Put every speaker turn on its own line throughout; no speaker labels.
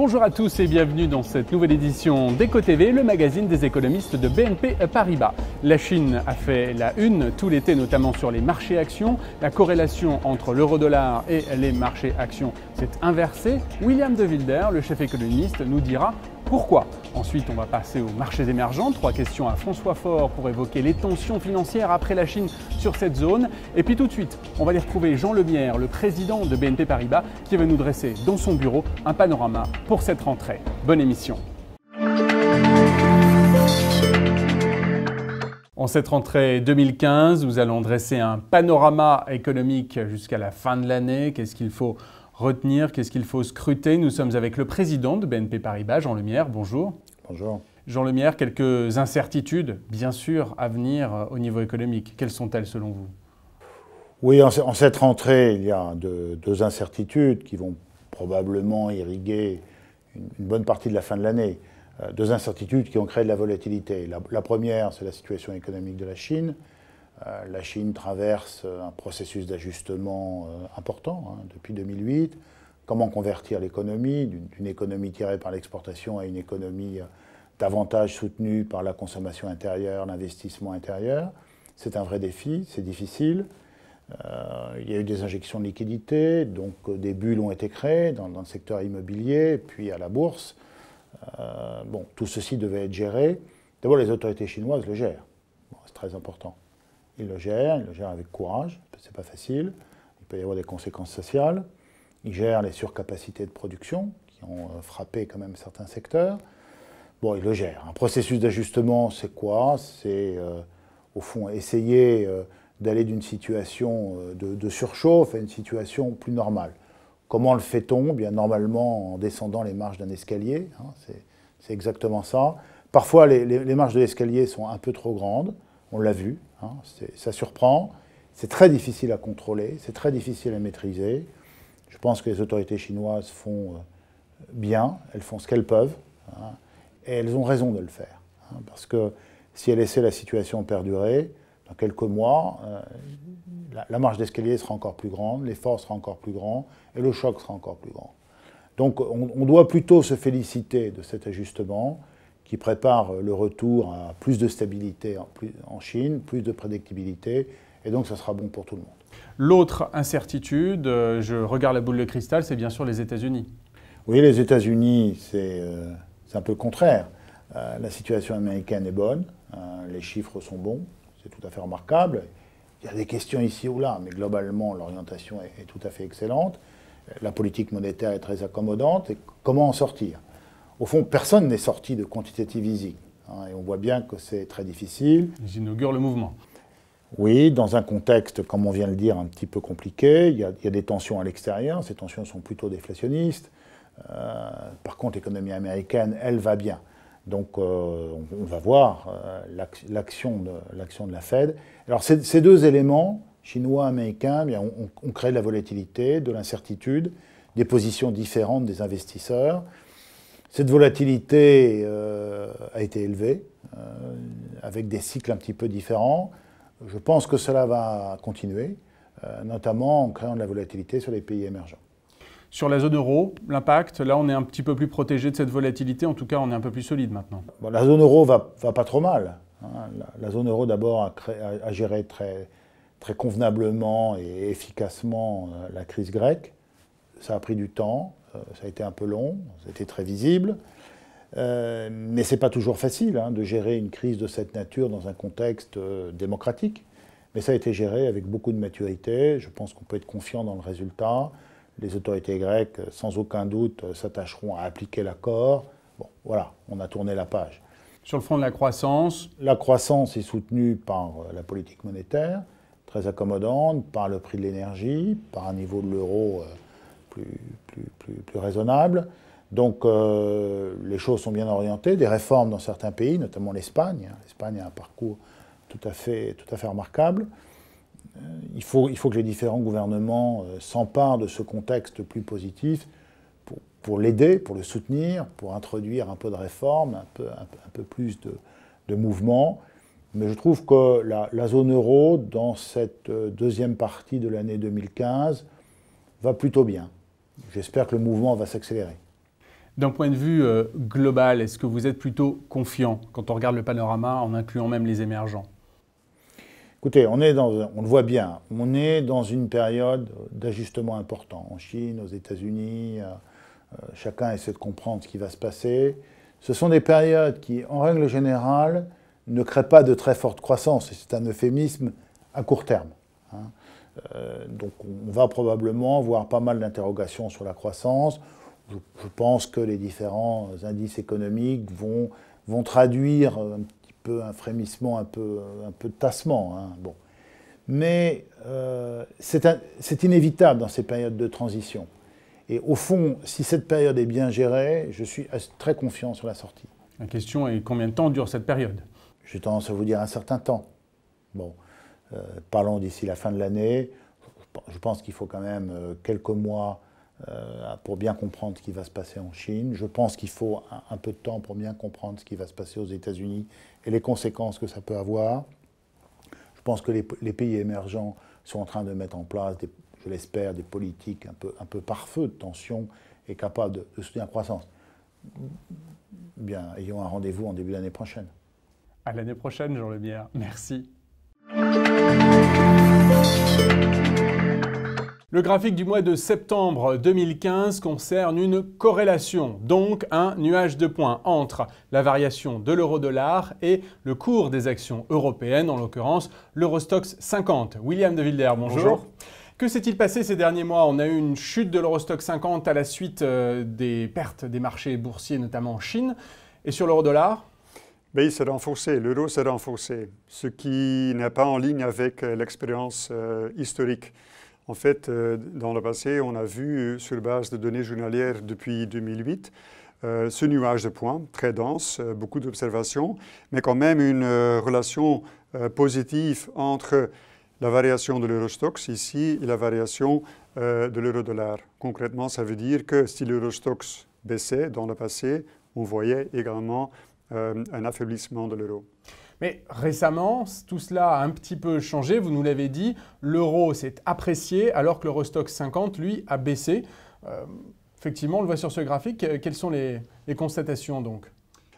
Bonjour à tous et bienvenue dans cette nouvelle édition d'Eco TV, le magazine des économistes de BNP Paribas. La Chine a fait la une tout l'été, notamment sur les marchés actions. La corrélation entre l'euro-dollar et les marchés actions s'est inversée. William De Wilder, le chef économiste, nous dira pourquoi. Ensuite, on va passer aux marchés émergents. 3 questions à François Faure pour évoquer les tensions financières après la Chine sur cette zone. Et puis tout de suite, on va aller retrouver Jean Lemierre, le président de BNP Paribas, qui va nous dresser dans son bureau un panorama pour cette rentrée. Bonne émission. En cette rentrée 2015, nous allons dresser un panorama économique jusqu'à la fin de l'année. Qu'est-ce qu'il faut retenir? Qu'est-ce qu'il faut scruter? Nous sommes avec le président de BNP Paribas, Jean Lemierre. Bonjour.
Bonjour.
Jean Lemierre, quelques incertitudes, bien sûr, à venir au niveau économique. Quelles sont-elles selon vous?
Oui, en cette rentrée, il y a deux incertitudes qui vont probablement irriguer une bonne partie de la fin de l'année. Deux incertitudes qui ont créé de la volatilité. La première, c'est la situation économique de la Chine. La Chine traverse un processus d'ajustement important depuis 2008. Comment convertir l'économie d'une économie tirée par l'exportation à une économie davantage soutenue par la consommation intérieure, l'investissement intérieur? C'est un vrai défi, c'est difficile. Il y a eu des injections de liquidités, donc des bulles ont été créées dans le secteur immobilier, puis à la bourse. Tout ceci devait être géré. D'abord, les autorités chinoises le gèrent. C'est très important. Ils le gèrent avec courage, c'est pas facile. Il peut y avoir des conséquences sociales. Ils gèrent les surcapacités de production qui ont frappé quand même certains secteurs. Ils le gèrent. Un processus d'ajustement, c'est quoi? C'est au fond essayer d'aller d'une situation de surchauffe à une situation plus normale. Comment le fait-on? Bien normalement en descendant les marches d'un escalier, c'est exactement ça. Parfois les marches de l'escalier sont un peu trop grandes, on l'a vu, ça surprend. C'est très difficile à contrôler, c'est très difficile à maîtriser. Je pense que les autorités chinoises font bien, elles font ce qu'elles peuvent, et elles ont raison de le faire. Parce que si elles laissaient la situation perdurer, dans quelques mois, la marche d'escalier sera encore plus grande, l'effort sera encore plus grand, et le choc sera encore plus grand. Donc on doit plutôt se féliciter de cet ajustement qui prépare le retour à plus de stabilité en Chine, plus de prédictibilité, et donc ça sera bon pour tout le monde.
L'autre incertitude, je regarde la boule de cristal, c'est bien sûr les États-Unis.
Oui, les États-Unis, c'est un peu le contraire. La situation américaine est bonne, les chiffres sont bons, c'est tout à fait remarquable. Il y a des questions ici ou là, mais globalement, l'orientation est tout à fait excellente. La politique monétaire est très accommodante. Et comment en sortir? Au fond, personne n'est sorti de quantitative easing. Et on voit bien que c'est très difficile.
Ils inaugurent le mouvement.
Oui, dans un contexte, comme on vient de le dire, un petit peu compliqué. Il y a des tensions à l'extérieur. Ces tensions sont plutôt déflationnistes. Par contre, l'économie américaine, elle va bien. Donc on va voir l'action de la Fed. Alors ces deux éléments, chinois, américains, on crée de la volatilité, de l'incertitude, des positions différentes des investisseurs. Cette volatilité a été élevée, avec des cycles un petit peu différents. Je pense que cela va continuer, notamment en créant de la volatilité sur les pays émergents.
Sur la zone euro, l'impact, là on est un petit peu plus protégé de cette volatilité, en tout cas on est un peu plus solide maintenant.
La zone euro va pas trop mal. La zone euro d'abord a géré très convenablement et efficacement la crise grecque. Ça a pris du temps, ça a été un peu long, c'était très visible. Mais ce n'est pas toujours facile de gérer une crise de cette nature dans un contexte démocratique. Mais ça a été géré avec beaucoup de maturité. Je pense qu'on peut être confiant dans le résultat. Les autorités grecques, sans aucun doute, s'attacheront à appliquer l'accord. Voilà, on a tourné la page.
Sur le front de la croissance? La
croissance est soutenue par la politique monétaire, très accommodante, par le prix de l'énergie, par un niveau de l'euro plus raisonnable. Donc les choses sont bien orientées. Des réformes dans certains pays, notamment l'Espagne. L'Espagne a un parcours tout à fait remarquable. Il faut que les différents gouvernements s'emparent de ce contexte plus positif pour l'aider, pour le soutenir, pour introduire un peu de réforme, un peu plus de mouvement. Mais je trouve que la zone euro, dans cette deuxième partie de l'année 2015, va plutôt bien. J'espère que le mouvement va s'accélérer.
D'un point de vue global, est-ce que vous êtes plutôt confiant quand on regarde le panorama en incluant même les émergents?
Écoutez, on le voit bien, on est dans une période d'ajustement important. En Chine, aux États-Unis, chacun essaie de comprendre ce qui va se passer. Ce sont des périodes qui, en règle générale, ne créent pas de très forte croissance. C'est un euphémisme à court terme. Donc on va probablement voir pas mal d'interrogations sur la croissance. Je pense que les différents indices économiques vont traduire un petit peu un frémissement, un peu de tassement. Bon. Mais c'est inévitable dans ces périodes de transition. Et au fond, si cette période est bien gérée, je suis très confiant sur la sortie.
La question est combien de temps dure cette période?
J'ai tendance à vous dire un certain temps. Bon, parlons d'ici la fin de l'année. Je pense qu'il faut quand même quelques mois pour bien comprendre ce qui va se passer en Chine. Je pense qu'il faut un peu de temps pour bien comprendre ce qui va se passer aux États-Unis et les conséquences que ça peut avoir. Je pense que les pays émergents sont en train de mettre en place, je l'espère, des politiques un peu pare-feu de tension et capables de soutenir la croissance. Bien, ayons un rendez-vous en début d'année prochaine.
À l'année prochaine, Jean Lemierre. Merci. Le graphique du mois de septembre 2015 concerne une corrélation, donc un nuage de points entre la variation de l'euro-dollar et le cours des actions européennes, en l'occurrence l'Eurostoxx 50. William de Wilder, bonjour. Bonjour. Que s'est-il passé ces derniers mois? On a eu une chute de l'Eurostoxx 50 à la suite des pertes des marchés boursiers, notamment en Chine. Et sur l'euro-dollar?
Ben, il s'est renforcé, l'euro s'est renforcé, ce qui n'est pas en ligne avec l'expérience historique. En fait, dans le passé, on a vu, sur base de données journalières depuis 2008, ce nuage de points très dense, beaucoup d'observations, mais quand même une relation positive entre la variation de l'Eurostoxx ici et la variation de l'euro-dollar. Concrètement, ça veut dire que si l'Eurostoxx baissait dans le passé, on voyait également un affaiblissement de l'euro.
Mais récemment, tout cela a un petit peu changé, vous nous l'avez dit, l'euro s'est apprécié alors que l'Eurostoxx 50, lui, a baissé. Effectivement, on le voit sur ce graphique. Quelles sont les constatations donc?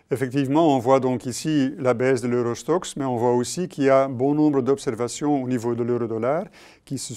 Effectivement, on voit donc ici la baisse de l'Eurostoxx, mais on voit aussi qu'il y a bon nombre d'observations au niveau de l'euro-dollar qui se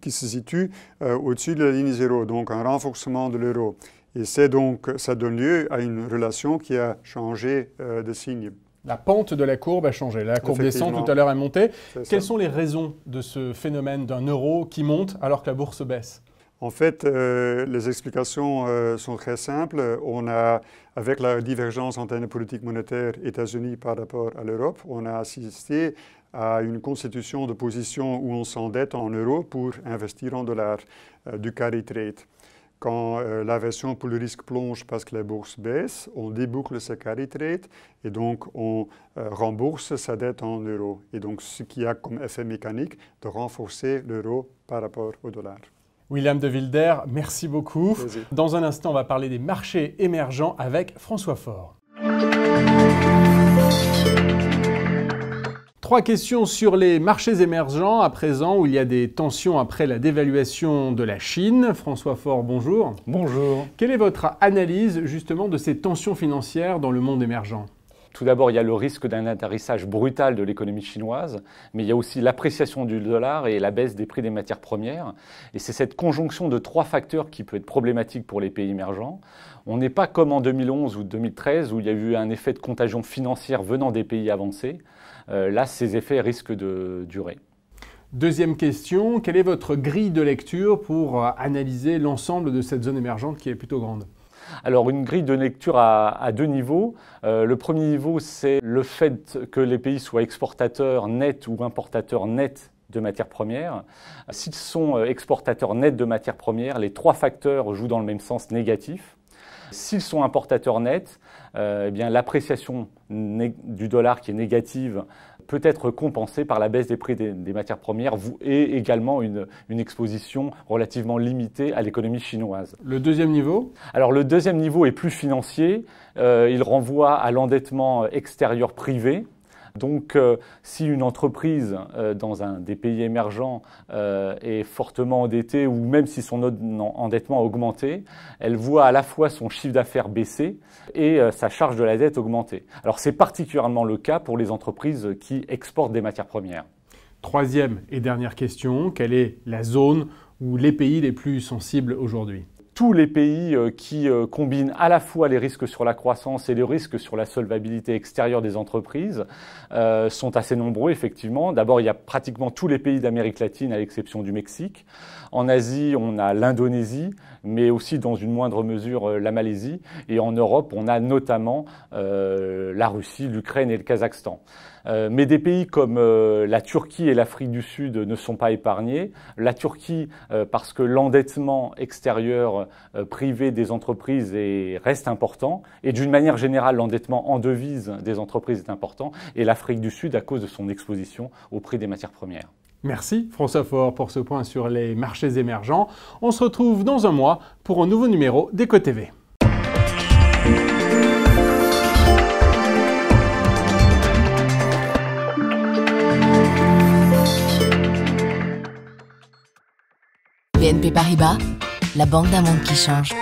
situent au-dessus de la ligne zéro, donc un renforcement de l'euro. Et ça donne lieu à une relation qui a changé de signe.
La pente de la courbe a changé. La courbe descend, tout à l'heure elle montait. Quelles sont les raisons de ce phénomène d'un euro qui monte alors que la bourse baisse?
En fait, les explications sont très simples. On a, avec la divergence entre la politique monétaire États-Unis par rapport à l'Europe, on a assisté à une constitution de position où on s'endette en euros pour investir en dollars, du carry trade. Quand l'aversion pour le risque plonge parce que la bourse baisse, on déboucle ce carry trade et donc on rembourse sa dette en euros. Et donc ce qui a comme effet mécanique de renforcer l'euro par rapport au dollar.
William de Wilder, merci beaucoup.
Plaisir.
Dans un instant, on va parler des marchés émergents avec François Faure. 3 questions sur les marchés émergents à présent où il y a des tensions après la dévaluation de la Chine. François Faure, bonjour.
Bonjour.
Quelle est votre analyse justement de ces tensions financières dans le monde émergent?
Tout d'abord, il y a le risque d'un atterrissage brutal de l'économie chinoise, mais il y a aussi l'appréciation du dollar et la baisse des prix des matières premières. Et c'est cette conjonction de 3 facteurs qui peut être problématique pour les pays émergents. On n'est pas comme en 2011 ou 2013 où il y a eu un effet de contagion financière venant des pays avancés. Là, ces effets risquent de durer.
Deuxième question, quelle est votre grille de lecture pour analyser l'ensemble de cette zone émergente qui est plutôt grande?
Alors, une grille de lecture à 2 niveaux. Le premier niveau, c'est le fait que les pays soient exportateurs nets ou importateurs nets de matières premières. S'ils sont exportateurs nets de matières premières, les 3 facteurs jouent dans le même sens négatif. S'ils sont importateurs nets, eh bien, l'appréciation du dollar qui est négative peut être compensée par la baisse des prix des matières premières et également une exposition relativement limitée à l'économie chinoise.
Le deuxième niveau?
Alors le deuxième niveau est plus financier. Il renvoie à l'endettement extérieur privé. Donc si une entreprise dans un des pays émergents est fortement endettée ou même si son endettement a augmenté, elle voit à la fois son chiffre d'affaires baisser et sa charge de la dette augmenter. Alors c'est particulièrement le cas pour les entreprises qui exportent des matières premières.
Troisième et dernière question, quelle est la zone ou les pays les plus sensibles aujourd'hui ?
Tous les pays qui combinent à la fois les risques sur la croissance et les risques sur la solvabilité extérieure des entreprises sont assez nombreux, effectivement. D'abord, il y a pratiquement tous les pays d'Amérique latine, à l'exception du Mexique. En Asie, on a l'Indonésie, mais aussi dans une moindre mesure la Malaisie. Et en Europe, on a notamment la Russie, l'Ukraine et le Kazakhstan. Mais des pays comme la Turquie et l'Afrique du Sud ne sont pas épargnés. La Turquie, parce que l'endettement extérieur privé des entreprises reste important. Et d'une manière générale, l'endettement en devise des entreprises est important. Et l'Afrique du Sud à cause de son exposition au prix des matières premières.
Merci François Faure pour ce point sur les marchés émergents. On se retrouve dans un mois pour un nouveau numéro d'EcoTV.
BNP Paribas, la banque d'un monde qui change.